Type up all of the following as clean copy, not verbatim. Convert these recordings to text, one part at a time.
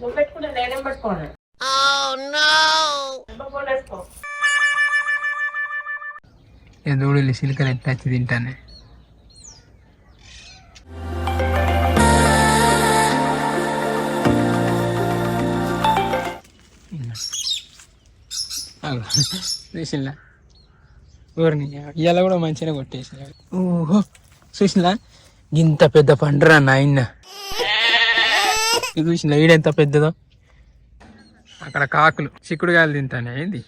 నువ్వు పెట్టుకుంటే నేనేం పెట్టుకోను. దూడలు సిలికలు ఎట్లా వచ్చి తింటానే. చూసినా ఊరిని ఇవాళ కూడా మంచిగా కొట్టేసిన. ఓహో చూసినా ఇంత పెద్ద పండురా నాయన. చూసిన ఈడెంత పెద్దదో. అక్కడ కాకులు చిక్కుడుగాయలు తింటానే. ఏంది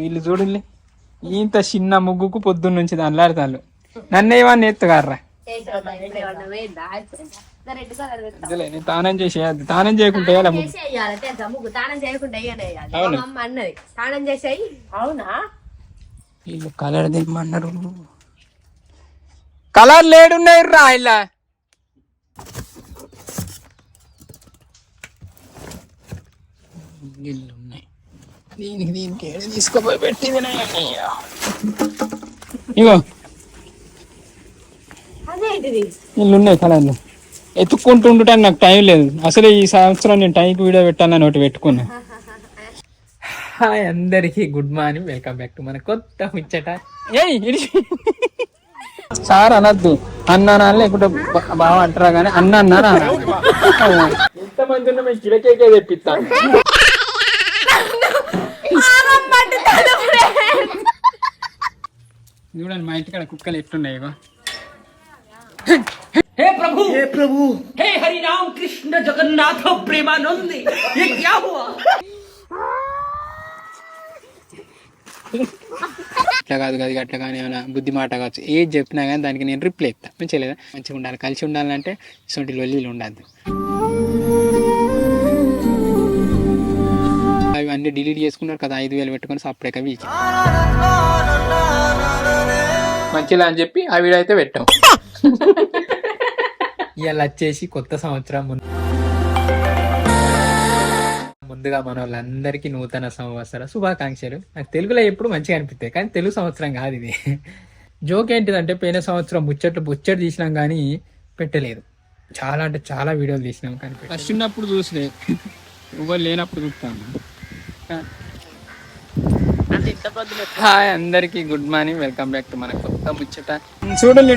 వీళ్ళు చూడండి, ఇంత చిన్న ముగ్గుకు పొద్దున్న నుంచి దానిలాడతాళ్ళు. నన్ను ఏమన్నా ఎత్తుగారా నేను తానం చేసేయాలి. తానం చేయకుంటే వీళ్ళు కలర్ దిమ్మన్నారు. కలర్ లేడున్నాయి రా ఇలా. గిల్లు ఉన్నాయి. దీనికి ఏడు తీసుకోపోయి పెట్టింది. ఇగో వీళ్ళు ఉన్నాయి కలర్లు. ఎత్తుక్కుంటుంటాను, నాకు టైం లేదు అసలు. ఈ సంవత్సరం నేను టైంకి వీడియో పెట్టాలని ఒకటి పెట్టుకున్నా. హాయ్ అందరికి good morning, welcome back to మన కొత్త ముచ్చట. సార్ అనద్దు, అన్నా లేకుంటే బాగా అంటారా కానీ అన్న అన్నారా. ఎంతమంది ఉన్నా మేము కిడకేకే తెప్పిస్తాను. చూడండి మా ఇంటికాడ కుక్కలు ఎట్లున్నాయి. हे प्रभु हे हरि राम कृष्ण जगन्नाथ प्रेमानंद, ये क्या हुआ? అట్లా కాదు కదా, అట్లా కానీ ఏమైనా బుద్ధి మాట కావచ్చు. ఏది చెప్పినా కానీ దానికి నేను రిప్లై ఇస్తాను. మంచిగా లేదా, మంచిగా ఉండాలి, కలిసి ఉండాలంటే ఇటువంటి లొల్లీలు ఉండద్దు. అవి అన్నీ డిలీట్ చేసుకున్నారు కదా, 5,000 పెట్టుకొని సపరేట్ అవి మంచిగా అని చెప్పి ఆ వీడియో అయితే పెట్టాం. ఇవాళ వచ్చేసి కొత్త సంవత్సరం. ముందుగా మన వాళ్ళందరికీ నూతన సంవత్సర శుభాకాంక్షలు. నాకు తెలుగులో ఎప్పుడు మంచిగా అనిపిస్తాయి, కానీ తెలుగు సంవత్సరం కాదు ఇది. జోక్ ఏంటిదంటే, పోయిన సంవత్సరం ముచ్చట్లు తీసినాం కానీ పెట్టలేదు. చాలా అంటే చాలా వీడియోలు తీసినాం కానీ ఫస్ట్ ఉన్నప్పుడు చూసలే, ఎవరు లేనప్పుడు చూస్తాను. హాయ్ అందరికి good morning, welcome back to మన కొత్త ముచ్చట. చూడండి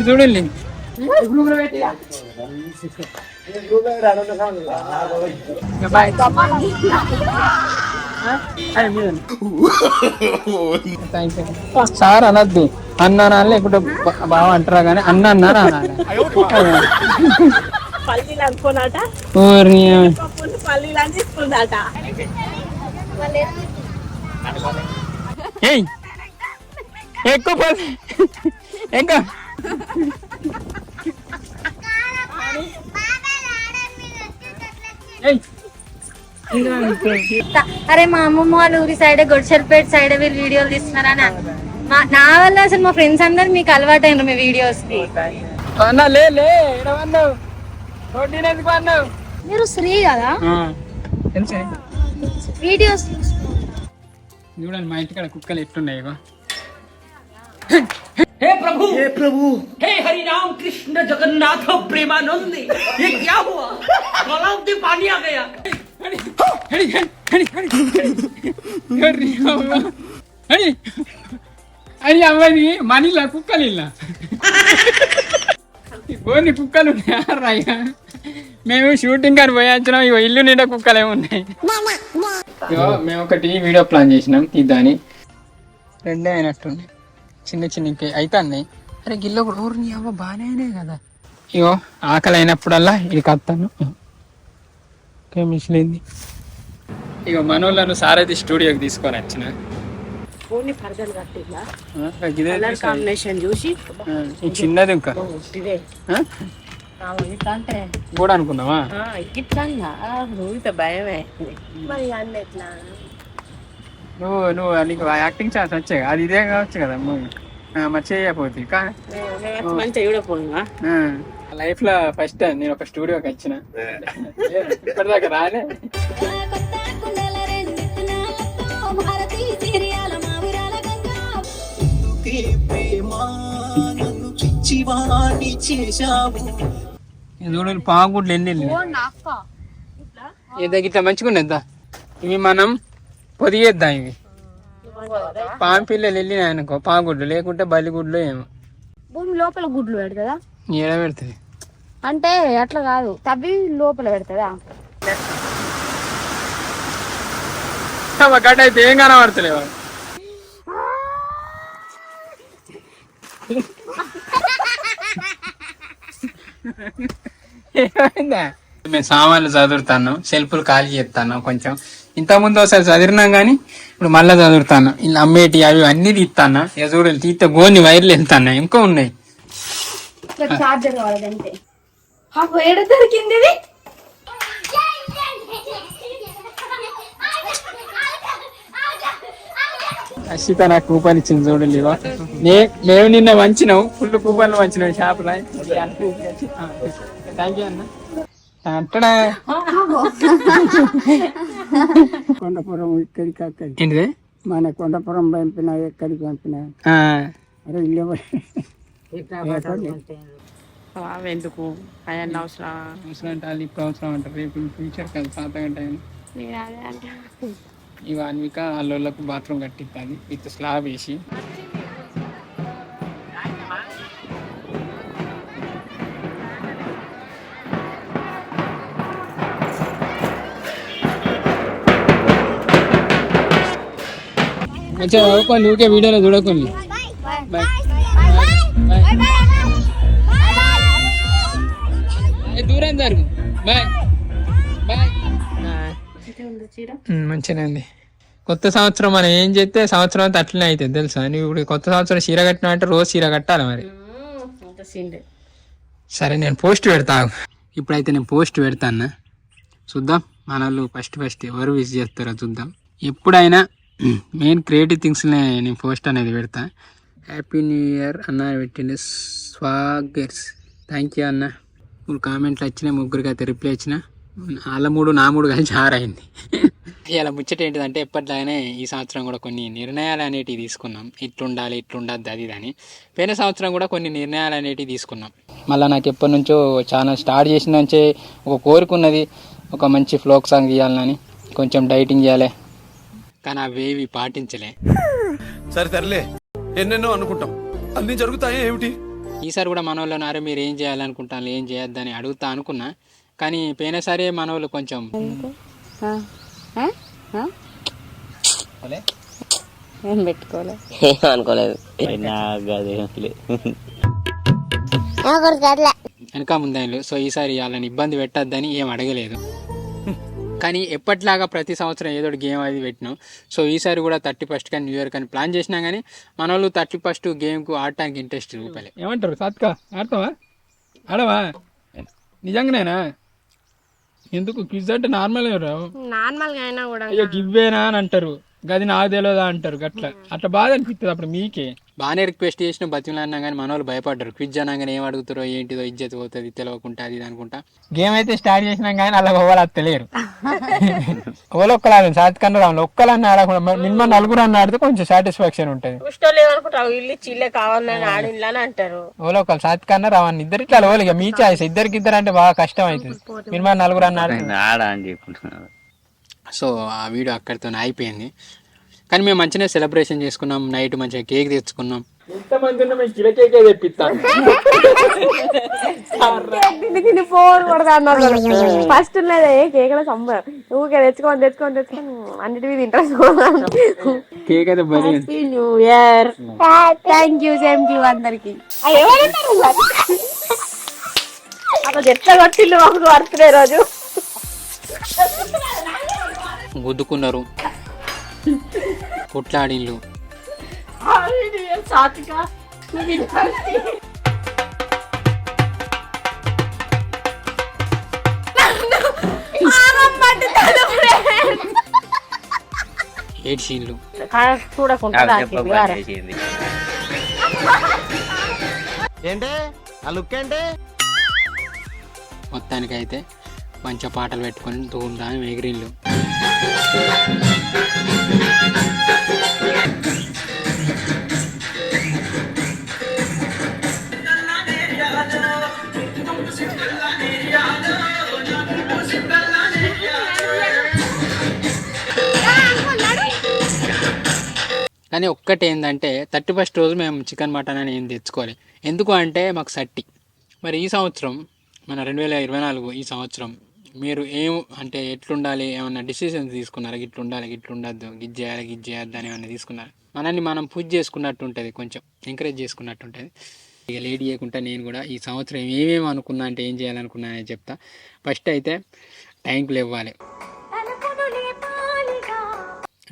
సార్ అనద్దు, అన్నా లేకుంటే బాగా అంటారా కానీ అన్న అన్నారా. ఎక్కువ ఇంకా అరే మా అమ్మమ్మ వాళ్ళ ఊరి సైడ్ గొడ్చల్పేట సైడ్ వీళ్ళు వీడియోలు తీస్తున్నారని నా వల్ల అసలు మా ఫ్రెండ్స్ అందరు మీకు అలవాటు అయినారు మీ వీడియోస్ కి. మీరు శ్రీ కదా వీడియోస్ చూడండి మా ఇంటికాడ కుక్కలు ఎట్లున్నాయి. हे प्रभु हे हरि राम कृष्ण जगन्नाथ प्रेमानंद, ये क्या हुआ? तालाब में पानी आ गया. అని అవ్వని మనీలా కుక్కలు ఇలా కొన్ని కుక్కలు ఉన్నాయా. మేము షూటింగ్ అని పోయాచ్చినాం. ఇగో ఇల్లు నిండా కుక్కలు ఏమున్నాయి. ఇగో మేము ఒకటి వీడియో ప్లాన్ చేసినాం తీద్దాని. 2 అయినట్టుంది, చిన్న ఇంకా అయితే అన్నాయి. అరే గిల్ల కూడా ఊరిని అవ్వ బాగానే అయినాయి కదా. ఇగో ఆకలి అయినప్పుడల్లా ఇది కత్తాను. మిషలేంది. ఇగో మనోళ్ళను సారథి స్టూడియోకి తీసుకొని వచ్చిన. చిన్నది ఇంకా కూడా అనుకున్నావా. నువ్వు నీకు యాక్టింగ్ ఛాన్స్ వచ్చాయి, అది ఇదే కావచ్చు కదా మూవీ. మరి చేయకపోతే కా మంచిగా చూడపోయినా లైఫ్ లో ఫస్ట్ నేను ఒక స్టూడియోకి వచ్చిన ఇప్పటిదాకా రాలే. చూడండి పాగుడ్లు ఎన్ని ఇట్లా మంచిగా ఉండేద్దా ఇవి మనం పొదిగేద్దాం. ఇవి పాము పిల్లలు వెళ్ళినాయి అనుకో పాగుడ్లు, లేకుంటే బలిగుడ్లు ఏమో. భూమి లోపల గుడ్లు పెడతదా? ఏడ పెడుతుంది అంటే అట్లా కాదు, తవ్వి లోపల పెడతదా? గడ్డ అయితే ఏం కనబడతలేవా? ఏమైందా? మేము సామాన్లు చదువుతాను, సెల్ఫ్లు ఖాళీ చేస్తాను. కొంచెం ఇంతకుముందు ఒకసారి చదివినాం కానీ ఇప్పుడు మళ్ళీ చదువుతాను. ఇలా అమ్మేటి అవి అన్ని తీస్తాను. ఇక చూడండి తీస్తే గోని వైర్లు వెళ్తాను, ఇంకా ఉన్నాయి. చార్జర్ కావాలంటే ఏడ దొరికింది ఇది? అశ్విత నాకు కూపన్ ఇచ్చింది చూడండి. మేము నిన్న వంచినాం, ఫుల్ కూపన్లు వంచినాం షాపులో. థ్యాంక్ యూ అన్న. అంటడా కొండపురం ఇక్కడికి అక్కడికి ఏంటిది మన కొండపురం పంపిన ఎక్కడికి పంపిన అరే ఇల్లు ఎందుకు అవన్నీ అవసరం అవసరం అంటే వాళ్ళు ఇప్పుడు అవసరం అంటారు, రేపు ఫ్యూచర్ కదా పాత గంట. ఈ వాన్విక వాళ్ళకు బాత్రూమ్ కట్టిస్తుంది విత్ స్లాబ్ వేసి. మంచిగా చదువుకోండి, ఊకే వీడియోలో చూడకండి. బాయ్ దూరం జరుగు. Bye bye. మంచిగా ఉంది. కొత్త సంవత్సరం మనం ఏం చేస్తే సంవత్సరం అంతా అట్లనే అవుతుంది తెలుసా. నువ్వు ఇప్పుడు కొత్త సంవత్సరం చీర కట్టినా అంటే రోజు చీర కట్టాలి మరి. సరే నేను పోస్ట్ పెడతా. ఇప్పుడైతే నేను పోస్ట్ పెడతాను, చూద్దాం మన వాళ్ళు ఫస్ట్ ఎవరు విష్ చేస్తారో చూద్దాం. ఎప్పుడైనా మెయిన్ క్రియేటివ్ థింగ్స్నే నేను పోస్ట్ అనేది పెడతా. హ్యాపీ న్యూ ఇయర్ అన్న పెట్టింది స్వాగర్స్. థ్యాంక్ యూ అన్న. 3 కామెంట్లు వచ్చినాయి, 3కి అయితే రిప్లై ఇచ్చిన. వాళ్ళ 3 నా 3 కలిసి 6 అయింది. ఇలా ముచ్చట ఏంటిదంటే ఎప్పటిలాగానే ఈ సంవత్సరం కూడా కొన్ని నిర్ణయాలు అనేటివి తీసుకున్నాం. ఇట్లుండాలి ఇట్లుండద్దు అది అని. పోయిన సంవత్సరం కూడా కొన్ని నిర్ణయాలు అనేటివి తీసుకున్నాం. మళ్ళీ నాకు ఎప్పటి నుంచో ఛానల్ స్టార్ట్ చేసిన నుంచే ఒక కోరిక ఉన్నది, ఒక మంచి ఫ్లోక్ సాంగ్ తీయాలని, కొంచెం డైటింగ్ చేయాలి. కానీ అవేవి పాటించలే. సరే తరలే, ఎన్నెన్నో అనుకుంటాం, అన్ని జరుగుతాయి ఏమిటి. ఈసారి కూడా మన వాళ్ళు అరే మీరు ఏం చేయాలనుకుంటాను, ఏం చేయొద్దని అడుగుతా అనుకున్నా. కానీ పోయినసారి మన వాళ్ళు కొంచెం అనుకోలేదు వెనక ముందు. సో ఈసారి వాళ్ళని ఇబ్బంది పెట్టద్దని ఏం అడగలేదు. కానీ ఎప్పటిలాగా ప్రతి సంవత్సరం ఏదో గేమ్ అది పెట్టినాం. సో ఈసారి కూడా 31st కానీ న్యూ ఇయర్ కానీ ప్లాన్ చేసినా కానీ మన వాళ్ళు 31st గేమ్కు ఆడటానికి ఇంట్రెస్ట్ చూపలే. ఏమంటారు సాత్కా, ఆడతావా ఆడవా? నిజంగానేనా? ఎందుకు క్విజ్ అంటే నార్మల్ అయినా కూడా అయ్యో గివ్వేనా అని అంటారు, గది నాకు తెలియదా అంటారు. అట్లా బాధ అనిపిస్తుంది అప్పుడు మీకే. బాగానే రిక్వెస్ట్ చేసిన బతిమలన్నా కానీ మన వాళ్ళు భయపడ్డారు. క్విజ్ అనగానే ఏం అడుగుతారో ఏంటిదో ఇజ్జత్ పోతుంది తెలియకుండా అది అనుకుంటా. గేమ్ అయితే స్టార్ట్ చేసినాం కానీ అలా ఓవర్ అది తెలియరు. ఓలో ఒక్కలాగా సాత్కన్నా రావాలి, ఒక్కలన్నా ఆడకుండా మినిమం 4 అన్న ఆడితే కొంచెం సాటిస్ఫాక్షన్ ఉంటుంది. ఓలో ఒకళ్ళు సాత్కన్నా రావని ఇద్దరు ఇట్లా ఓలు. ఇక మీ చాయిస్, ఇద్దరికి అంటే బాగా కష్టం అవుతుంది. మినిమం 4 అన్న ఆడితే. సో ఆ వీడియో అక్కడితో అయిపోయింది. కానీ మేము మంచిగా సెలబ్రేషన్ చేసుకున్నాం. నైట్ మంచిగా కేక్ తెచ్చుకున్నాం. ఇంతమంది తెప్పిస్తాను. ఫస్ట్ కేక్ ఊకే తెచ్చుకొని అన్నిటి ఇంట్రెస్ట్. కేక్ అయితే new year. Thank you, same to you అందరికి. అసలు ఎట్లా కొట్టిల్లు మాకు బర్త్డే రోజు గుద్దుకున్నారు, కొట్లాడిల్లు. ఏడ్చిల్లు. చూడకుండా ఏంటే ఆ లుక్ ఏంటి? మొత్తానికైతే మంచిగా పాటలు పెట్టుకొని దూరం ఎగిరిళ్ళు. కానీ ఒక్కటి ఏంటంటే 31st రోజు మేము చికెన్ మటన్ అని ఏం తెచ్చుకోవాలి. ఎందుకు అంటే మాకు సట్టి. మరి ఈ సంవత్సరం మన 2024 ఈ సంవత్సరం మీరు ఏం అంటే ఎట్లుండాలి, ఏమన్నా డిసిషన్స్ తీసుకున్నారా? గిట్ల ఉండాలి, గిట్ల ఉండద్దు, గిజ్ చేయాలి, గిజ్ చేయొద్దు అని ఏమన్నా తీసుకున్నారు? మనల్ని మనం పూజ చేసుకున్నట్టు ఉంటుంది, కొంచెం ఎంకరేజ్ చేసుకున్నట్టు ఉంటుంది. ఇక లేట్ చేయకుండా నేను కూడా ఈ సంవత్సరం ఏమేమి అనుకున్నా అంటే ఏం చేయాలనుకున్నా అని చెప్తా. ఫస్ట్ అయితే టైంకి లేవాలి,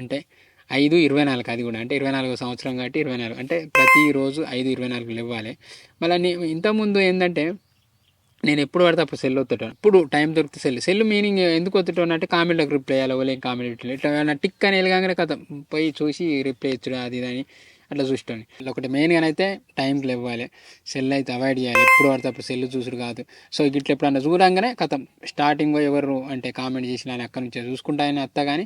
అంటే 5:24 అది కూడా, అంటే 24వ సంవత్సరం కాబట్టి 24 అంటే ప్రతిరోజు 5:24 లేవాలి. మళ్ళీ ఇంతకుముందు ఏంటంటే నేను ఎప్పుడు పడితే అప్పుడు సెల్ ఒత్తుతాను. ఇప్పుడు టైం దొరికితే సెల్ మీనింగ్ ఎందుకు ఒత్తుతాను అంటే కామెంట్లకు రిప్లై చేయాలి, ఓలే కామెంట్ ఇట్లా టిక్ అని వెళ్ళగానే కథ పోయి చూసి రిప్లై ఇచ్చడం అది ఇదని అట్లా చూస్తాను. ఒకటి మెయిన్గా అయితే టైంకి ఇవ్వాలి, సెల్ అయితే అవాయిడ్ చేయాలి. ఎప్పుడు పడితే అప్పుడు సెల్ చూసుడు కాదు. సో ఇట్లా ఎప్పుడన్నా చూడంగానే కథం స్టార్టింగ్ ఎవరు అంటే కామెంట్ చేసిన అని అక్కడి నుంచి చూసుకుంటాయని అత్త, కానీ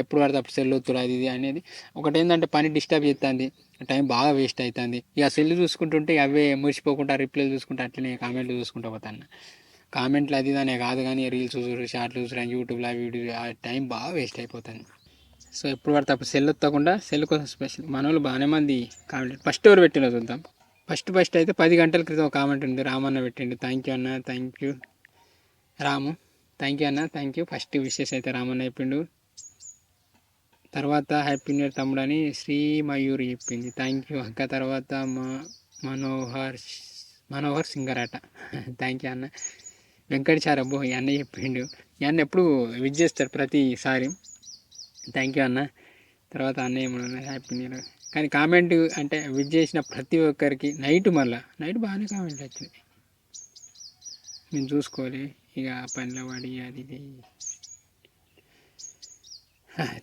ఎప్పుడు పడితే అప్పుడు సెల్ ఒత్తుడు అది ఇది అనేది ఒకటి ఏంటంటే పని డిస్టర్బ్ చేస్తుంది, టైం బాగా వేస్ట్ అవుతుంది. ఇక సెల్ చూసుకుంటుంటే అవే మురిసిపోకుండా రిప్లైలు చూసుకుంటే అట్లనే కామెంట్లు చూసుకుంటూ పోతాను. కామెంట్లు అది దానే కాదు కానీ రీల్స్ చూసుడు, షార్ట్లు చూసుడు, యూట్యూబ్లో వీడియో ఆ టైం బాగా వేస్ట్ అయిపోతుంది. సో ఎప్పుడు పడితే అప్పుడు సెల్ ఒత్తకుండా సెల్ కోసం స్పెషల్ మన వాళ్ళు బాగానే మంది కామెంట్ ఫస్ట్ ఎవరు పెట్టిన చూద్దాం. ఫస్ట్ అయితే 10 గంటల క్రితం కామెంట్ ఉంది, రామన్న పెట్టిండు. థ్యాంక్ యూ అన్న, thank you Ramu, thank you అన్న, థ్యాంక్ యూ. ఫస్ట్ విషెస్ అయితే రామన్న చెప్పిండు. తర్వాత హ్యాపీ న్యూ ఇయర్ తమ్ముడు అని శ్రీ మయూరి చెప్పింది, థ్యాంక్ యూ అక్క. తర్వాత మనోహర్ సింగర్ అట, థ్యాంక్ యూ అన్న. వెంకటచారి అబ్బో ఈ అన్న చెప్పిండు, ఈ అన్న ఎప్పుడు విజ్ చేస్తారు ప్రతిసారి, థ్యాంక్ యూ అన్న. తర్వాత అన్న ఏమన్నా హ్యాపీ న్యూ ఇయర్. కానీ కామెంట్ అంటే విజ్ చేసిన ప్రతి ఒక్కరికి నైట్ బాగానే కామెంట్ వచ్చింది, మేము చూసుకోవాలి ఇక పనిలో పడి అది ఇది.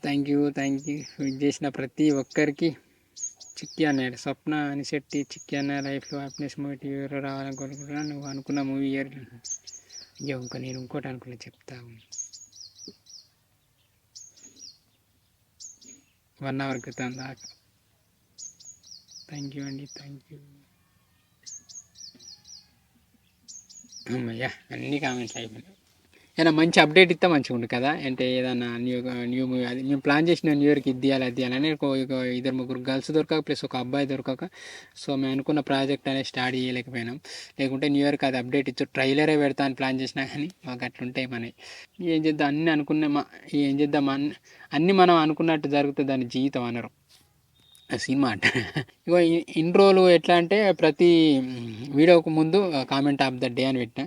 థ్యాంక్ యూ విజ్ చేసిన ప్రతి ఒక్కరికి. చిక్కి అన్నాడు స్వప్న అని శెట్టి, చిక్కి అన్న లైఫ్లో హ్యాపీనెస్ మూవీ ఇయర్ రావాలని కోరుకుంటున్నా, నువ్వు అనుకున్న మూవీ ఇయర్. అయ్యో నేను ఇంకోటి అనుకున్నా చెప్తాను. 1 hour క్రితం దాకా. థ్యాంక్ యూ అండి, థ్యాంక్ యూ. అమ్మయ్యా అన్ని కామెంట్స్ అయిపోయినాయి. ఏదైనా మంచి అప్డేట్ ఇస్తే మంచిగా ఉంటుంది కదా, అంటే ఏదైనా న్యూ మూవీ అది మేము ప్లాన్ చేసిన న్యూ ఇయర్కి ఇది తీయాలని 2-3 గర్ల్స్ దొరకక ప్లస్ ఒక అబ్బాయి దొరకక, సో మేము అనుకున్న ప్రాజెక్ట్ అనేది స్టార్ట్ చేయలేకపోయినాం. లేకుంటే న్యూ ఇయర్కి అది అప్డేట్ ఇచ్చు ట్రైలరే పెడతా అని ప్లాన్ చేసినా కానీ మాకు అట్లుంటాయి మనవి. ఏం చేద్దాం, అన్నీ అనుకున్నామా, ఏం చేద్దాం, అన్నీ మనం అనుకున్నట్టు జరుగుతుంది, దాని జీవితం అనరు సినిమా అంట. ఇగో ఇన్ని రోజులు ఎట్లా అంటే ప్రతి వీడియోకు ముందు కామెంట్ ఆఫ్ ద డే అని పెట్టిన.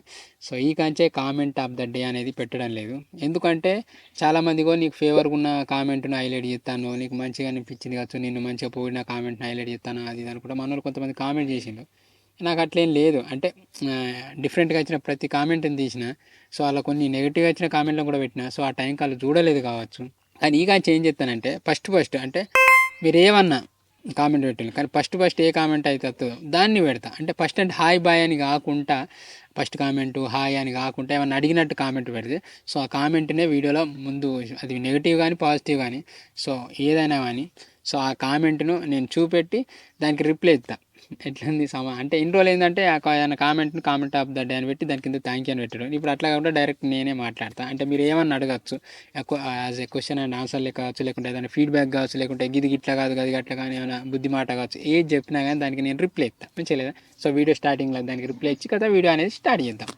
సో ఈ కాంచే కామెంట్ ఆఫ్ ద డే అనేది పెట్టడం లేదు. ఎందుకంటే చాలామందిగో నీకు ఫేవర్గా ఉన్న కామెంట్ను హైలైట్ చేస్తాను, నీకు మంచిగా అనిపించింది కావచ్చు, నేను మంచిగా పోయిన కామెంట్ని హైలైట్ చేస్తాను అది ఇది అని కూడా మన వాళ్ళు కొంతమంది కామెంట్ చేసిండు. నాకు అట్లేం లేదు, అంటే డిఫరెంట్గా వచ్చిన ప్రతి కామెంట్ని తీసిన. సో అలా కొన్ని నెగిటివ్గా వచ్చిన కామెంట్లను కూడా పెట్టిన. సో ఆ టైంకి వాళ్ళు చూడలేదు కావచ్చు. కానీ ఈ కాంచి ఏం చేస్తానంటే ఫస్ట్ అంటే మీరు ఏమన్నా కామెంట్ పెట్టండి, కానీ ఫస్ట్ ఏ కామెంట్ అయితే వస్తుందో దాన్ని పెడతా. అంటే ఫస్ట్ అంటే హాయ్ బాయ్ అని కాకుండా, ఫస్ట్ కామెంటు హాయ్ అని కాకుండా ఏమన్నా అడిగినట్టు కామెంట్ పెడితే, సో ఆ కామెంట్నే వీడియోలో ముందు, అది నెగిటివ్ కానీ పాజిటివ్ కానీ సో ఏదైనా కానీ, సో ఆ కామెంట్ను నేను చూపెట్టి దానికి రిప్లై ఇస్తా. ఎట్లుంది అంటే ఇన్ని రోజులు ఏంటంటే ఏదైనా కామెంట్ ఆఫ్ ద డే అని పెట్టి దాని కింద థ్యాంక్ యూ అని పెట్టడం. ఇప్పుడు అట్లా కాకుండా డైరెక్ట్ నేనే మాట్లాడతా. అంటే మీరు ఏమన్నా అడగచ్చు, యాజ్ ఏ క్వశ్చన్ అండ్ ఆన్సర్లే కావచ్చు, లేకుంటే ఏదైనా ఫీడ్బ్యాక్ కావచ్చు, లేకుంటే గిది ఇట్లా కాదు గది అట్లా కానీ ఏమైనా బుద్ధి మాట కావచ్చు, ఏది చెప్పినా కానీ దానికి నేను రిప్లై ఇస్తాను, మంచిగా లేదా? సో వీడియో స్టార్టింగ్లో దానికి రిప్లై ఇచ్చి కదా వీడియో అనేది స్టార్ట్ చేద్దాం,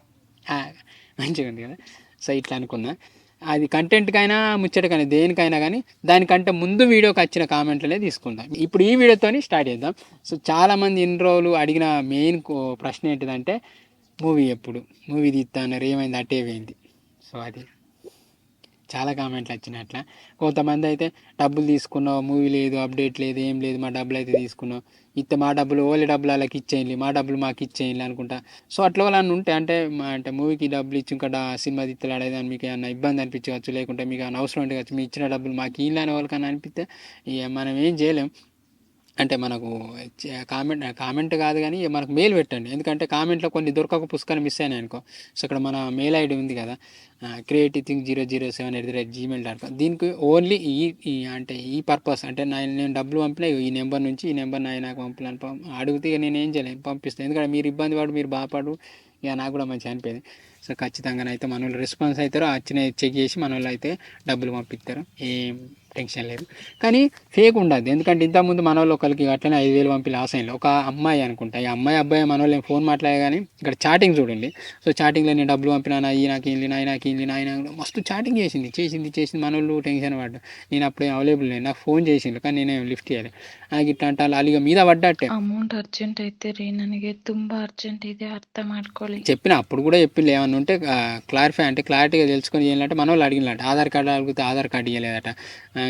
మంచిగా ఉంది కదా. సో ఇట్లా అనుకున్నా, అది కంటెంట్కైనా ముచ్చటకైనా దేనికైనా కానీ దానికంటే ముందు వీడియోకి వచ్చిన కామెంట్లనే తీసుకుందాం. ఇప్పుడు ఈ వీడియోతో స్టార్ట్ చేద్దాం. సో చాలామంది ఇన్ని రోజులు అడిగిన మెయిన్ ప్రశ్న ఏంటిదంటే మూవీ తీస్తాన్నారు, ఏమైంది అట్టే పోయింది. సో అది చాలా కామెంట్లు వచ్చినాయి. అట్లా కొంతమంది అయితే డబ్బులు తీసుకున్నావు, మూవీ లేదు, అప్డేట్ లేదు, ఏం లేదు, మా డబ్బులు అయితే తీసుకున్నావు, మా డబ్బులు ఓన్లీ డబ్బులు వాళ్ళకి ఇచ్చేయండి, మా డబ్బులు మాకు ఇచ్చేయండి అనుకుంటా. సో అట్లా వాళ్ళని ఉంటే అంటే మూవీకి డబ్బులు ఇచ్చి ఇంకా సినిమా తీత్తలాడేదాన్ని మీకు ఏమన్నా ఇబ్బంది అనిపించవచ్చు, లేకుంటే మీకు ఏమైనా అవసరం ఉంటే కావచ్చు, మీ ఇచ్చిన డబ్బులు మాకు ఇల్లు అనే వాళ్ళకన్నా అనిపిస్తే ఇక మనం ఏం చేయలేం. అంటే మనకు కామెంట్ కాదు కానీ మనకు మెయిల్ పెట్టండి. ఎందుకంటే కామెంట్లో కొన్ని దొరకక పుస్తకాలు మిస్ అయినాయి అనుకో, సో ఇక్కడ మన మెయిల్ ఐడి ఉంది కదా, creativethink007@gmail.com. దీనికి ఓన్లీ అంటే ఈ పర్పస్ అంటే నేను డబ్బులు పంపిన ఈ నెంబర్ నుంచి ఈ నెంబర్ నాకు పంపాలని అడిగితే ఇక నేను ఏం చేయలేను, పంపిస్తాను. ఎందుకంటే మీరు ఇబ్బంది పడు, మీరు బాధపడు, ఇక నాకు కూడా మంచిగా అనిపోయింది. సో ఖచ్చితంగానైతే మన వాళ్ళు రెస్పాన్స్ అవుతారు, వచ్చిన చెక్ చేసి మన వాళ్ళు అయితే డబ్బులు పంపిస్తారు, ఏం టెన్షన్ లేదు. కానీ ఫేక్ ఉండదు, ఎందుకంటే ఇంతకుముందు మన వాళ్ళు ఒకరికి అట్లనే 5,000 పంపి లాస్ అయింది. ఒక అమ్మాయి అనుకుంటా, ఈ అమ్మాయి అబ్బాయి మన వాళ్ళు ఫోన్ మాట్లాడే కానీ ఇక్కడ చాటింగ్ చూడండి. సో చాటింగ్లో నేను డబ్బులు పంపినా, నాకు ఏంది నాయన మస్తు చాటింగ్ చేసింది మన వాళ్ళు టెన్షన్ పడ్డా. నేను అప్పుడే అవైలబుల్ లేదు, నాకు ఫోన్ చేసిండు కానీ నేనే లిఫ్ట్ చేయాలి. నాకు ఇట్లా అంటే అలిగ మీద పడ్డట్టే. ಅಮೌಂಟ್ ಅರ್ಜೆಂಟ್ ಐತೆ ರೀ, ನನಗೆ ತುಂಬಾ ಅರ್ಜೆಂಟ್ ಇದೆ, ಅರ್ಥ ಮಾಡ್ಕೊಳ್ಳಿ. చెప్పిన అప్పుడు కూడా చెప్పింది ఏమన్నా ఉంటే క్లారిఫై అంటే క్లారిటీగా తెలుసుకొని చేయాలంటే మన వాళ్ళు అడిగినట్టు ఆధార్ కార్డు అడిగితే ఆధార్ కార్డు ఇవ్వలేదట,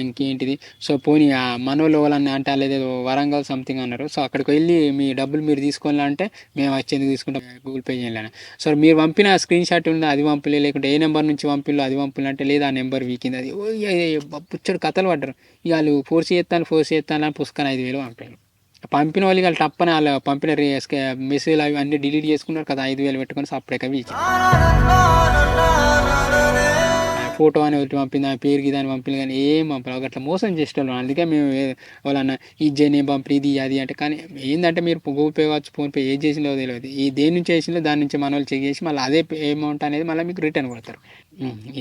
ఇంకేంటిది. సో పోనీ మన వాళ్ళు వాళ్ళని అంటే లేదో వరంగల్ సంథింగ్ అన్నారు. సో అక్కడికి వెళ్ళి మీ డబ్బులు మీరు తీసుకోవాలంటే మేము వచ్చేందుకు తీసుకుంటాం, గూగుల్ పే చేయాలని. సో మీరు పంపిన స్క్రీన్ షాట్ ఉందా అది పంపలే, లేకుంటే ఏ నెంబర్ నుంచి పంపిల్లో అది పంపిల్లు అంటే లేదా ఆ నెంబర్ వీకింది, అది పుచ్చడు కథలు పడ్డారు. ఇక వాళ్ళు ఫోర్స్ చేస్తాను అని పుస్తకాన్ని 5,000 పంపారు. పంపిన వాళ్ళు వాళ్ళు తప్పని వాళ్ళు పంపిన మెసేజ్లు అవి అన్నీ డిలీట్ చేసుకున్నారు కదా, 5,000 పెట్టుకొని సపరేట్గా వీకి ఫోటో అని ఒకటి పంపింది, ఆ పేరుకి దాన్ని పంపింది కానీ ఏం పంపాలి అట్లా మోసం చేసేవాళ్ళు. అందుకే మేము వాళ్ళన్న ఈ జేనే పంపి ఇది అది అంటే, కానీ ఏంటంటే మీరు గూగుల్ పే కావచ్చు ఫోన్పే ఏది చేసిందో తెలియదు, ఈ దేని నుంచి చేసిందో దాని నుంచి మన వాళ్ళు చెక్ చేసి మళ్ళీ అదే అమౌంట్ అనేది మళ్ళీ మీకు రిటర్న్ కొడతారు.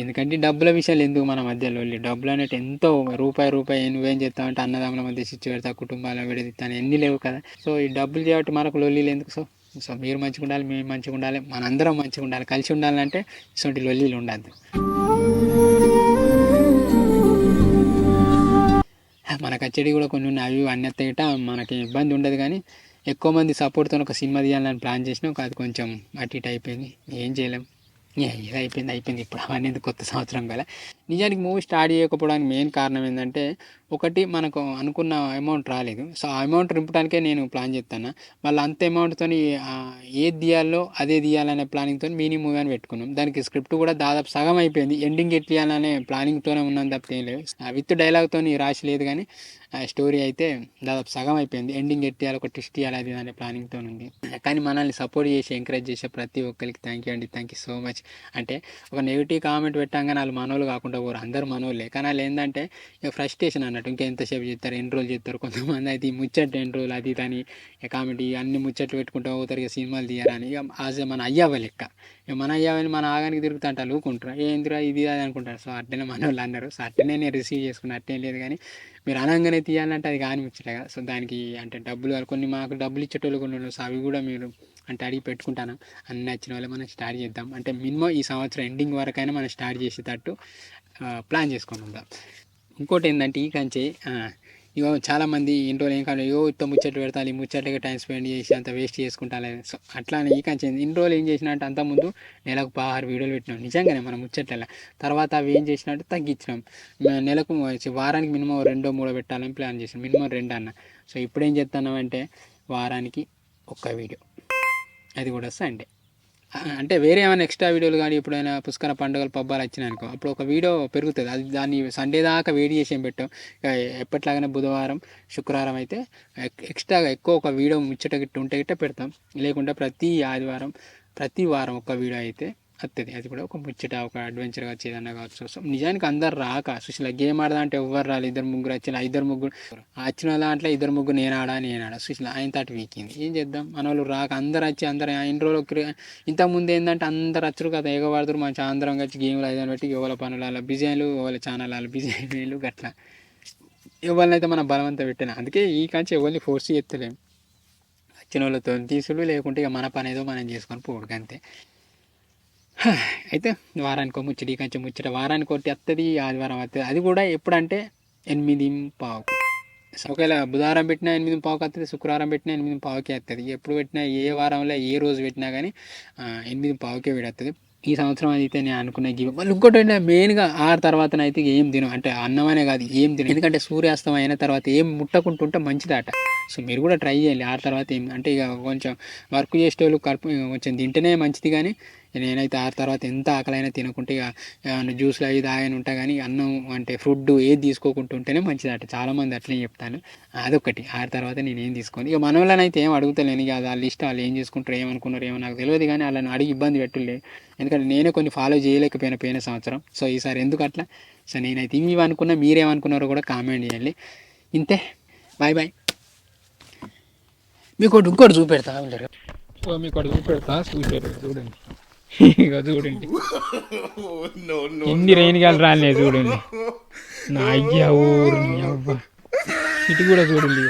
ఎందుకంటే డబ్బుల విషయాలు ఎందుకు మన మధ్యలో డబ్బులు అనేవి ఎంతో రూపాయి నువ్వేం చేస్తావంటే అన్నదమ్ముల మధ్య చిచ్చు పెడతా, కుటుంబాల విడదీస్తాను ఎన్ని లేవు కదా. సో ఈ డబ్బులు చేయబట్టి మనకు లొల్లీలు ఎందుకు? సో మీరు మంచిగా ఉండాలి, మేము మంచిగా ఉండాలి, మనందరం మంచిగా ఉండాలి, కలిసి ఉండాలంటే ఇటువంటి లొల్లీలు ఉండద్దు. మనకు వచ్చేది కూడా కొన్ని ఉన్నాయి, అవి అన్యత గిట్ట మనకి ఇబ్బంది ఉండదు. కానీ ఎక్కువ మంది సపోర్ట్తో ఒక సినిమా తీయాలని ప్లాన్ చేసినాం, అది కొంచెం అటు ఇటు అయిపోయింది, ఏం చేయలేం. ఇది అయిపోయింది. ఇప్పుడు అవన్నీ కొత్త సంవత్సరం కదా. నిజానికి మూవీ స్టార్ట్ చేయకపోవడానికి మెయిన్ కారణం ఏంటంటే, ఒకటి మనకు అనుకున్న అమౌంట్ రాలేదు. సో ఆ అమౌంట్ నింపడానికే నేను ప్లాన్ చేస్తాను. మళ్ళీ అంత అమౌంట్తో ఏది తీయాలో అదే తీయాలనే ప్లానింగ్తో మినీ మూవీ అని పెట్టుకున్నాం. దానికి స్క్రిప్ట్ కూడా దాదాపు సగం అయిపోయింది, ఎండింగ్ ఎట్ తీయాలనే ప్లానింగ్తోనే ఉన్నాను తప్పితే ఏం లేదు. విత్ డైలాగ్తో రాసి లేదు, కానీ స్టోరీ అయితే దాదాపు సగం అయిపోయింది. ఎండింగ్ ఎట్ తీయాలి, ఒక ట్విస్ట్ తీయాలి అది అనే ప్లానింగ్తో ఉంది. కానీ మనల్ని సపోర్ట్ చేసి ఎంకరేజ్ చేసే ప్రతి ఒక్కరికి థ్యాంక్ యూ సో మచ్. అంటే ఒక నెగిటివ్ కామెంట్ పెట్టాగానే వాళ్ళు మనోళ్ళు కాకుండా పోరు, అందరు మనోళ్ళే. కానీ వాళ్ళు ఏంటంటే ఇక ఫ్రస్ట్రేషన్ అన్నట్టు, ఇంకా ఎంతసేపు చేస్తారు, ఎన్ని రోజులు చేస్తారు. కొంతమంది అయితే ముచ్చట 2 రోజులు అది అని కామెంట్ అన్ని ముచ్చట్లు పెట్టుకుంటూ పోతారు, ఇక సినిమాలు తీయాలని. ఇక మన అయ్యవ్వ లెక్క, ఇక మన అయ్యవని మన ఆగానికి తిరుగుతా అంటే ఊకుంటారు, ఏందిరా ఇది అది అనుకుంటారు. సో అట్లనే మన వాళ్ళు అన్నారు. సో అట్లనే నేను రిసీవ్ చేసుకున్నా, అట్లేం లేదు. కానీ మీరు అనగానే తీయాలంటే అది కానీ ముచ్చటగా. సో దానికి అంటే డబ్బులు కొన్ని మాకు డబ్బులు ఇచ్చేటోళ్ళు కొన్ని ఉన్నారు. సో అవి కూడా మీరు అంటే అడిగి పెట్టుకుంటాను. అన్ని నచ్చిన వాళ్ళే మనం స్టార్ట్ చేద్దాం. అంటే మినిమం ఈ సంవత్సరం ఎండింగ్ వరకైనా మనం స్టార్ట్ చేసేటట్టు ప్లాన్ చేసుకొని ఉందాం. ఇంకోటి ఏంటంటే ఈ కంచి ఇగో చాలామంది ఇంట్లో ఏం కాదు, ఇగో ఇంత ముచ్చట్లు పెడతాను, ఈ ముచ్చట్లకి టైం స్పెండ్ చేసి అంత వేస్ట్ చేసుకుంటాను. సో అట్లానే ఈ కంచి ఇన్ని రోజులు ఏం చేసినా అంటే, అంతకుముందు నెలకు 16 వీడియోలు పెట్టినాం నిజంగానే మనం ముచ్చట్ల. తర్వాత అవి ఏం చేసినట్టు తగ్గించినాం. నెలకు వారానికి మినిమం 2-3 పెట్టాలని ప్లాన్ చేసాం, మినిమం 2 అన్న. సో ఇప్పుడు ఏం చేస్తున్నామంటే వారానికి 1 వీడియో, అది కూడా సండే. అంటే వేరే ఏమైనా ఎక్స్ట్రా వీడియోలు కానీ ఎప్పుడైనా పుష్కర పండుగలు పబ్బాలు వచ్చినాయి అనుకో, అప్పుడు ఒక వీడియో పెరుగుతుంది. అది దాన్ని సండే దాకా వెయిట్ చేసి ఏం పెట్టాం. ఎప్పట్లాగానే బుధవారం శుక్రవారం అయితే ఎక్స్ట్రాగా ఎక్కువ ఒక వీడియో ముచ్చట గిట్ట ఉంటే గిట్ట పెడతాం. లేకుంటే ప్రతి వారం ఒక వీడియో అయితే వస్తుంది. అది కూడా ఒక ముచ్చట, ఒక అడ్వెంచర్గా వచ్చేదన్నా కావచ్చు. సో నిజానికి అందరు రాక సుశీల గేమ్ ఆడదా అంటే ఎవ్వరు రాలి, 2-3 వచ్చిన 2-3 వచ్చిన దాంట్లో 2-3 నేను ఆడా సుశీల ఆయన తాటి వీకింది. ఏం చేద్దాం, మన వాళ్ళు రాక అందరు వచ్చి అందరు ఇన్ని రోజులు. ఇంతకుముందు ఏంటంటే అందరు వచ్చరు కదా, ఎగవాడుతారు, మంచి ఆంధ్రం వచ్చి గేమ్లు అదని బట్టి ఎవరి పనుల బిజీలు, ఎవరి ఛానల్ బిజీలు గట్లా ఎవరినైతే మనం బలవంతం పెట్టినా. అందుకే ఈ కాంచి ఎవరిని ఫోర్స్ చేస్తలేము, వచ్చిన వాళ్ళతో తీసుడు, లేకుంటే ఇక మన పని ఏదో మనం చేసుకొని పోవడం అంతే. అయితే వారానికి ముచ్చట, ఈ కంచెం ముచ్చట వారానికి ఒకటి వస్తుంది, ఆదివారం వస్తుంది. అది కూడా ఎప్పుడంటే 8:15. ఒకవేళ బుధవారం పెట్టినా 8:15 వస్తుంది, శుక్రవారం పెట్టినా 8:15 వస్తుంది. ఎప్పుడు పెట్టినా ఏ వారంలో ఏ రోజు పెట్టినా కానీ 8:15 వీడవుతుంది. ఈ సంవత్సరం అయితే నేను అనుకునే గివ్. వాళ్ళు ఇంకోటి అంటే మెయిన్గా 6 తర్వాతనైతే ఏం తినం, అంటే అన్నం అనే కాదు ఏం తినం. ఎందుకంటే సూర్యాస్తం అయిన తర్వాత ఏం ముట్టకుంటుంటే మంచిదట. సో మీరు కూడా ట్రై చేయాలి. ఆ తర్వాత ఏం అంటే ఇక కొంచెం వర్క్ చేసేటోళ్ళు కొంచెం తింటేనే మంచిది, కానీ నేనైతే ఆ తర్వాత ఎంత ఆకలైనా తినకుంటే ఇక జ్యూస్లు అవి తాగని ఉంటా, కానీ అన్నం అంటే ఫుడ్ ఏది తీసుకోకుండా ఉంటేనే మంచిది అట. చాలామంది అట్లనే చెప్తాను. అదొకటి. ఆ తర్వాత నేనేం తీసుకోను. ఇక మన వాళ్ళని అయితే ఏం అడుగుతలేను. ఇక వాళ్ళ ఇష్టం, వాళ్ళు ఏం చేసుకుంటారు ఏమనుకున్నారు ఏమో నాకు తెలియదు, కానీ వాళ్ళని అడిగి ఇబ్బంది పెట్టులే. ఎందుకంటే నేనే కొన్ని ఫాలో చేయలేకపోయిన సంవత్సరం. సో ఈసారి ఎందుకు అట్లా. సో నేనైతే ఇవి అనుకున్నా, మీరేమనుకున్నారో కూడా కామెంట్ చేయండి. ఇంతే, బాయ్ బాయ్. మీకు ఇంకోటి చూపెడతా, మీకు చూపెడతా, చూడండి. ఇక చూడండి ఎన్ని రేణిగాలు రాలే చూడండి. నా అయ్యా ఊరు అవ్వ, ఇటు కూడా చూడండి.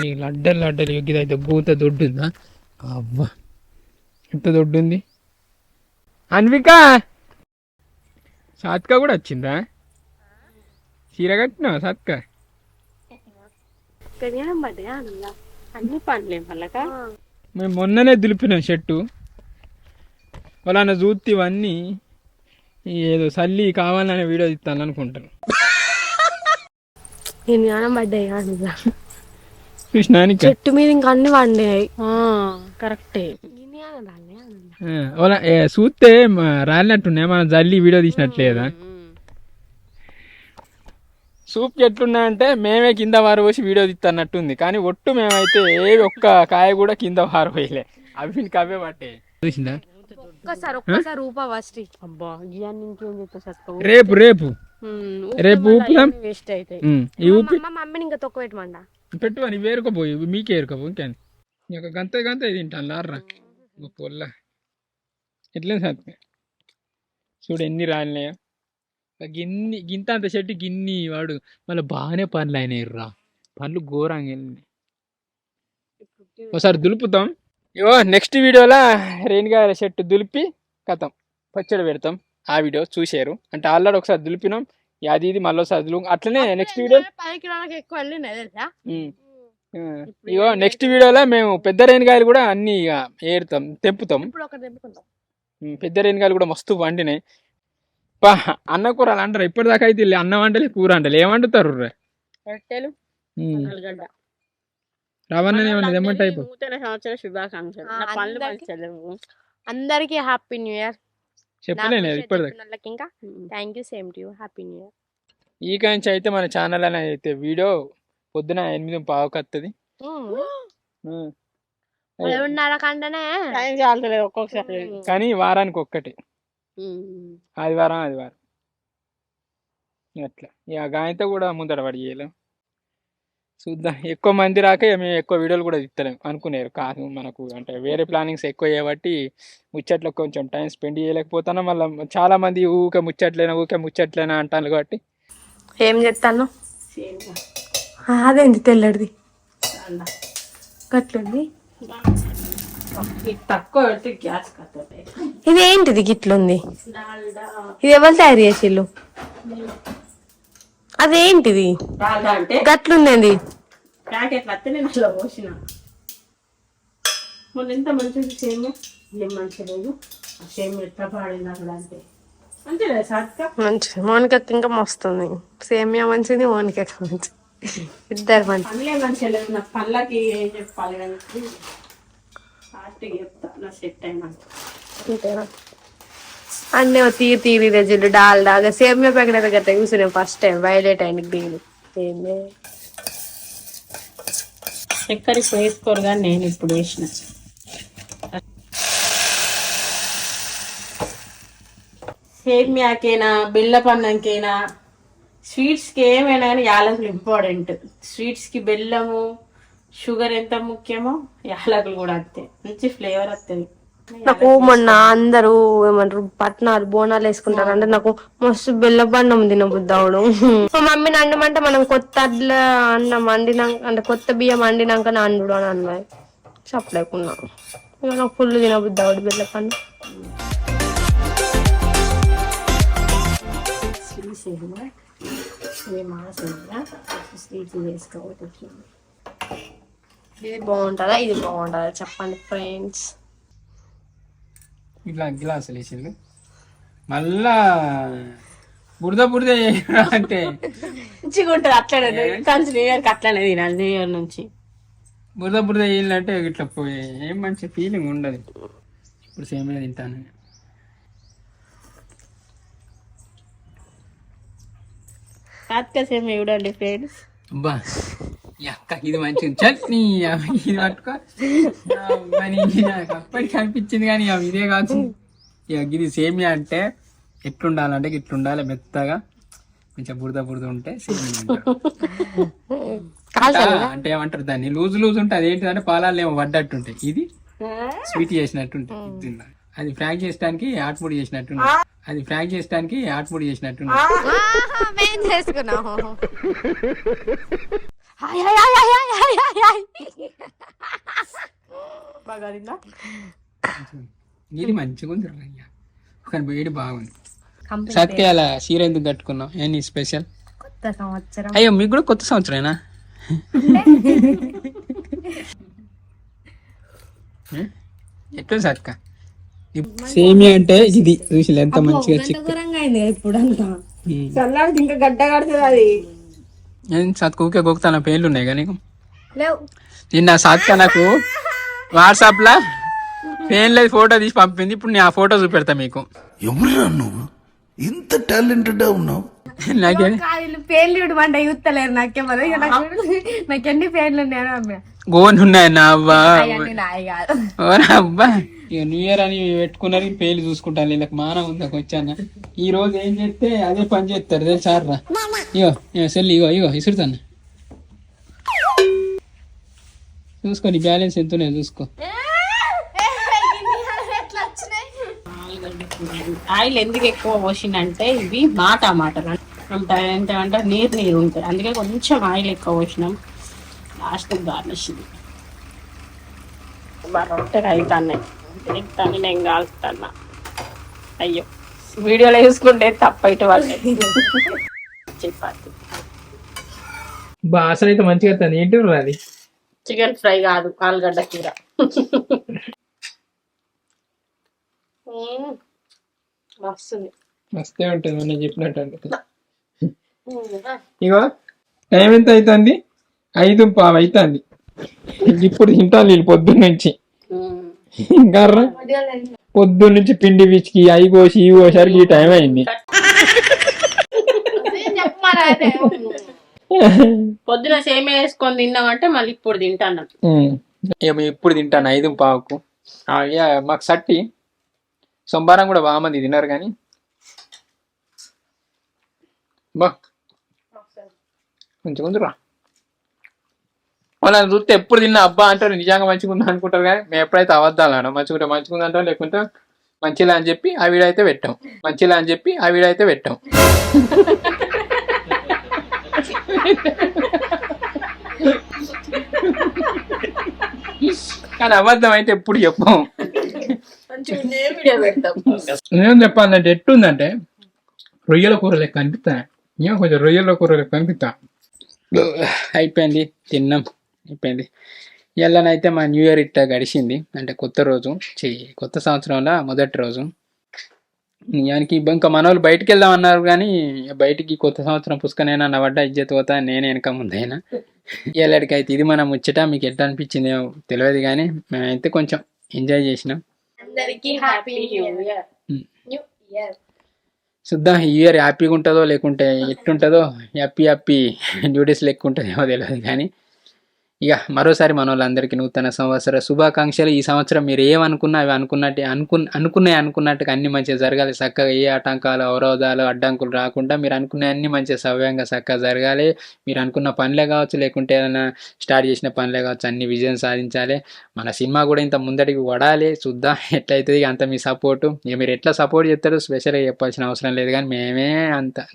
ఇక లడ్డలు ఇదైతే భూత దొడ్డుందా అవ్వ, ఎంత దొడ్డుంది. అన్విక సాత్క కూడా వచ్చిందా? చీర కట్టినావా సాత్క? అన్ని పండ్లే మళ్ళా మేము మొన్ననే దులిపినాం షర్టు. వాళ్ళ చూస్తే ఇవన్నీ ఏదో సల్లి కావాలనే వీడియో తీస్తాను అనుకుంటాను. నేను పడ్డాయి కృష్ణానికి చెట్టు మీద ఇంకా అన్ని పండినాయి. కరెక్టే. వాళ్ళ చూస్తే రాలినట్టున్నాయి, మనం జల్లి వీడియో తీసినట్లేదా? సూప్కి ఎట్లున్నాయంటే మేమే కింద వారబోసి వీడియో తీస్తున్నట్టుంది, కానీ ఒట్టు మేమైతే ఏ ఒక్క కాయ కూడా కింద వారబోయలే. అవి అవే పట్టే. చూసిందా? ఒక్కసారి ఊపా ఫస్ట్. అబ్బా ఇంకేం చెప్తా. రేపు ఊపుదాం. వేస్ట్ అవుతాయి. ఈ ఊపి మా మమ్మీని ఇంకా తొక్క పెట్టమంట. పెట్టువని వేరుకోపోయి మీకే ఏరుకోపో. ఇంకేం ఇక గంత తింటాను లార్రా పొల్ల. ఎట్లేదు సార్ చూడు ఎన్ని రాలినాయో. గింత అంత చెట్టు గిన్ని వాడు మళ్ళీ బాగానే పనులు అయినాయి రా. పనులు ఘోరంగా వెళ్ళినాయి. ఒకసారి దులుపుతాం. ఇగో నెక్స్ట్ వీడియోలో రేణిగాయల చెట్టు దులిపి కథం పచ్చడి పెడతాం. ఆ వీడియో చూసారు అంటే ఆల్రెడీ ఒకసారి దులిపినాం. అది ఇది మళ్ళీ ఒకసారి అట్లనే నెక్స్ట్ వీడియో 10 కిలోలకు ఎక్కువ వెళ్ళినాయి తెలుసా. ఇగో నెక్స్ట్ వీడియోలో మేము పెద్ద రేణిగాయలు కూడా అన్ని ఇక ఏరుతాం, తెంపుతాం. పెద్ద రేణిగాయలు కూడా మస్తు వండినాయి. అన్న కూరలు అంటారు. ఇప్పటిదాకా అయితే అన్నం వంటలే కూర అంటలే. ఏమంటారు రవణ ఏమన్నా అందరికి హ్యాపీ న్యూ ఇయర్ చెప్పలేను ఇప్పటిదాకా. ఇంకా thank you. Same to you. Happy new year. ఈ కాంచి అయితే మన ఛానల్ అని అయితే వీడియో పొద్దున 8:15 వస్తుంది. కానీ వారానికి ఒక్కటి, ఆదివారం అట్లా. ఇక గాయంతో కూడా ముందర పడి చేయలేం. చూద్దాం. ఎక్కువ మంది రాక మేము ఎక్కువ వీడియోలు కూడా తీస్తలేం అనుకునేరు కాదు. మనకు అంటే వేరే ప్లానింగ్స్ ఎక్కువ చేయబట్టి ముచ్చట్లో కొంచెం టైం స్పెండ్ చేయలేకపోతాను. మళ్ళీ చాలా మంది ఊకే ముచ్చట్లేనా అంటాను. కాబట్టి ఏం చెప్తాను. అదేంటి తెల్లడిది గట్లుంది. ఇదేంటిది గిట్లుంది? ఇది ఎవరు తయారు చేసిళ్ళు? అదేంటిది గట్లుంది? అది ప్యాకెట్లు వస్తే నేను అలా పోసిన. మొన్న ఎంత మంచిది సేమ్. ఏం మంచి లేదు సేమ్ ఎట్లా పాడింది అక్కడ అంటే మంచిదే సాత్క. మంచిది. మోనికకి ఇంకా మస్తుంది. సేమియా మంచిది, మోనిక మంచిది. ఇద్దరు మంచి. పనులే మంచిగా లేదు. నా పళ్ళకి ఏం చెప్పాలి కానీ చెప్తా నా సెట్ అయినా అన్నీ తీరి రోజులు డాల్డా సేమియా ప్యాకెట్ అయితే గట్ట చూసినాం first time. Violet and green చక్కెర ఇప్పుడు వేసుకోరు కానీ నేను ఇప్పుడు వేసిన. సేమియాకైనా బెల్లపన్నంకైనా స్వీట్స్కి ఏమైనా కానీ యాలకులు ఇంపార్టెంట్. స్వీట్స్కి బెల్లము షుగర్ ఎంత ముఖ్యమో యాలకులు కూడా అంతే. మంచి ఫ్లేవర్ వస్తుంది. నాకు మొన్న అందరూ ఏమంటారు పట్నాలు బోనాలు వేసుకుంటారు అంటే నాకు మస్తు బెల్లపన్నం తినబుద్దవడు. మా మమ్మీ అండమంటే మనం కొత్త అన్నం వండినాక అంటే కొత్త బియ్యం వండినాక అండు అని అన్నది. చెప్పలేకున్నా ఇక నాకు ఫుల్ తినబుద్దవడు బెల్లపన్నం. ఇది బాగుంటుందా ఇది బాగుంటుందా చెప్పండి ఫ్రెండ్స్. ఇట్లా గ్లాసులు వేసిండు మళ్ళా బురద అంటే మంచిగా ఉంటుంది అట్లనే కానీ న్యూ ఇయర్కి అట్లనే తినాలి న్యూ ఇయర్ నుంచి. బురద బురద వేయాలంటే ఇట్లా పోయి ఏం మంచి ఫీలింగ్ ఉండదు. ఇప్పుడు సేమే తింటాను. కార్తీక సేమ్ చూడండి ఫ్రెండ్స్. అబ్బా ఈ అక్క ఇది మంచిగా చట్నీ ఇది పట్టుకో నాకు అప్పటికి అనిపించింది కానీ ఇదే కావచ్చు. ఇక ఇది సేమియా అంటే ఎట్లుండాలంటే ఇట్లుండాలి మెత్తగా కొంచెం బురద బురద ఉంటే సేమియా అంటే ఏమంటారు దాన్ని లూజ్ లూజ్ ఉంటే అదేంటిదంటే పాలాలు ఏమో పడ్డట్టుంటాయి. ఇది స్వీట్ చేసినట్టుంటాయి. ఇది తిన్నా అది ఫ్రాక్ చేసడానికి ఆట్ముడి చేసినట్టు అది ఫ్రాక్ చేసడానికి ఆట్ముడి చేసినట్టు ఇది మంచిగా ఉంది. ఒక వేడి బాగుంది. సత్యాల చీర ఎందుకు కట్టుకున్నావు? ఏంటి స్పెషల్? కొత్త సంవత్సరం. అయ్యో మీకు కూడా కొత్త సంవత్సరమేనా? ఎట్లా సత్క సేమియా అంటే ఇది చూసి ఎంత మంచిగా ఇప్పుడు అంతా చల్లారి ఇంకా గడ్డ కడుతుంది అది. సత్క ఊకే గోకుతాన పేర్లు ఉన్నాయి కానీ లేవు. నిన్న సత్క నాకు వాట్సాప్ లా పేన్ లేదు ఫోటో తీసి పంపింది. ఇప్పుడు నేను ఆ ఫోటో చూపెడతా మీకు. ఎవరురా నువ్వు ఇంత టాలెంటెడ్ ఉన్నావు? నాకే పేర్లు ఇవ్వమంటే చూస్తలేరు నాకేమో నాకెన్ని పేర్లు ఉన్నాయని గోన్ ఉన్నాయి నా అవ్వా నాయి కాదు. అబ్బా ఇక న్యూ ఇయర్ అని పెట్టుకున్నారు పేర్లు చూసుకుంటాను. వీళ్ళకి మానం ఉందా వచ్చాన ఈ రోజు ఏం చేస్తే అదే పని చేస్తారు తెలుసారా. ఇగో సెల్ ఇగో ఇగో ఇసురుతాను చూసుకో నీ బ్యాలెన్స్ ఎంత ఉన్నాయో చూసుకో. ఆయిల్ ఎందుకు ఎక్కువ పోసిందంటే ఇవి మా టమాటాలు అంటే నీరు నీరు ఉంటాయి, అందుకే కొంచెం ఆయిల్ ఎక్కువ పోసినాం. లాస్ట్ గార్నిష్ రొట్టెలు అవుతాయి నేను కాలుతున్నా. అయ్యో వీడియోలో చూసుకుంటే తప్పైట వాళ్ళు చపాతి అసలు అయితే మంచిగా ఏంటి అది చికెన్ ఫ్రై కాదు ఆలుగడ్డ కూర. మస్తుంది మస్తే ఉంటుంది నేను చెప్పినట్టు. ఇగో టైం ఎంత అవుతుంది? 5:15 అవుతుంది. ఇప్పుడు తింటాను వీళ్ళు పొద్దున్న నుంచి. ఇంకా పొద్దున్న నుంచి పిండి పిచ్చికి అవి కోసి ఇవి కోసరికి ఈ టైం అయింది. పొద్దున సేమే వేసుకొని తిన్నామంటే మళ్ళీ ఇప్పుడు తింటాను. ఇప్పుడు తింటాను 5:15కు. మాకు సట్టి సోమవారం కూడా బాగా మంది తిన్నారు కానీ బా మంచిగా ఉందిరా. వాళ్ళని చూస్తే ఎప్పుడు తిన్నా అబ్బా అంటారు నిజంగా మంచిగా ఉందా అనుకుంటారు కానీ మేము ఎప్పుడైతే అబద్ధాలు మంచిగా మంచిగా అంటాం లేకుంటే మంచిలా అని చెప్పి ఆ వీడియో అయితే పెట్టాం కానీ అబద్ధం అయితే ఎప్పుడు చెప్పాం. నేను చెప్పాలంటే ఎట్టుందంటే రొయ్యల కూర లెక్క అనిపిస్తాయి. ఏమో కొంచెం రొయ్యల కూర లెక్క అనిపిస్తా. అయిపోయింది తిన్నాం అయిపోయింది. ఇలానైతే మా న్యూ ఇయర్ ఇట్లా గడిచింది. అంటే కొత్త సంవత్సరంలో మొదటి రోజు. దానికి ఇంకా మన వాళ్ళు బయటికి వెళ్దాం అన్నారు కానీ బయటికి కొత్త సంవత్సరం పుస్తకనైనా నవ్వడ్డా ఇజ్జత్ పోతా నేనే వెనక ముందైనా. ఇలాడికైతే ఇది మనం ముచ్చట మీకు ఎట్లా అనిపించింది తెలియదు కానీ మేమైతే కొంచెం ఎంజాయ్ చేసినాం. చూద్దాం ఈ ఇయర్ హ్యాపీగా ఉంటుందో లేకుంటే ఎట్టుంటుందో. హ్యాపీ న్యూడేస్ లెక్క ఉంటుందేమో తెలియదు కానీ ఇక మరోసారి మన వాళ్ళందరికీ నూతన సంవత్సర శుభాకాంక్షలు. ఈ సంవత్సరం మీరు ఏమనుకున్నా అవి అనుకున్నట్టుగా అన్ని మంచిగా జరగాలి. చక్కగా ఏ ఆటంకాలు అవరోధాలు అడ్డంకులు రాకుండా మీరు అనుకునే అన్ని మంచిగా సవ్యంగా చక్కగా జరగాలి. మీరు అనుకున్న పనులే కావచ్చు లేకుంటే ఏదైనా స్టార్ట్ చేసిన పనులే కావచ్చు అన్ని విజయం సాధించాలి. మన సినిమా కూడా ఇంత ముందడికి పడాలి. చూద్దాం ఎట్లయితుంది. అంత మీ సపోర్టు ఇక మీరు ఎట్లా సపోర్ట్ చేస్తారో స్పెషల్గా చెప్పాల్సిన అవసరం లేదు కానీ మేమే అంత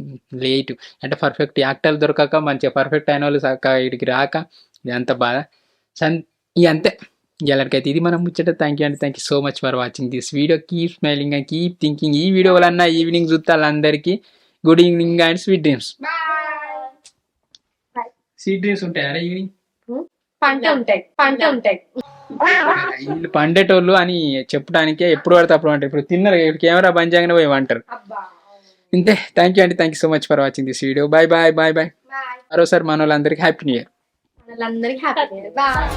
లేటు అంటే పర్ఫెక్ట్ యాక్టర్లు దొరకక మంచిగా పర్ఫెక్ట్ అయిన వాళ్ళు చక్కగా వీడికి రాక ఇదంతా బాధ అంతే. ఎలాంటికైతే ఇది మనం ముచ్చట. Thank you so much for watching this video. Keep smiling and keep thinking. ఈ వీడియో వలన ఈవినింగ్ చూస్తే వాళ్ళందరికీ good evening and sweet dreams. Sweet dreams ఉంటాయా ఈవినింగ్? పంట ఉంటాయి వీళ్ళు పండేటోళ్ళు అని చెప్పడానికే ఎప్పుడు పడితే అప్పుడు అంటారు. ఇప్పుడు తిన్నారు కెమెరా బంద్ చేయగానే పోయి అంటారు. అంతే. Thank you so much for watching this video. Bye. మరోసారి మన వాళ్ళందరికీ హ్యాపీ న్యూ ఇయర్. వాళ్ళందరికీ హ్యాపీ బాయ్.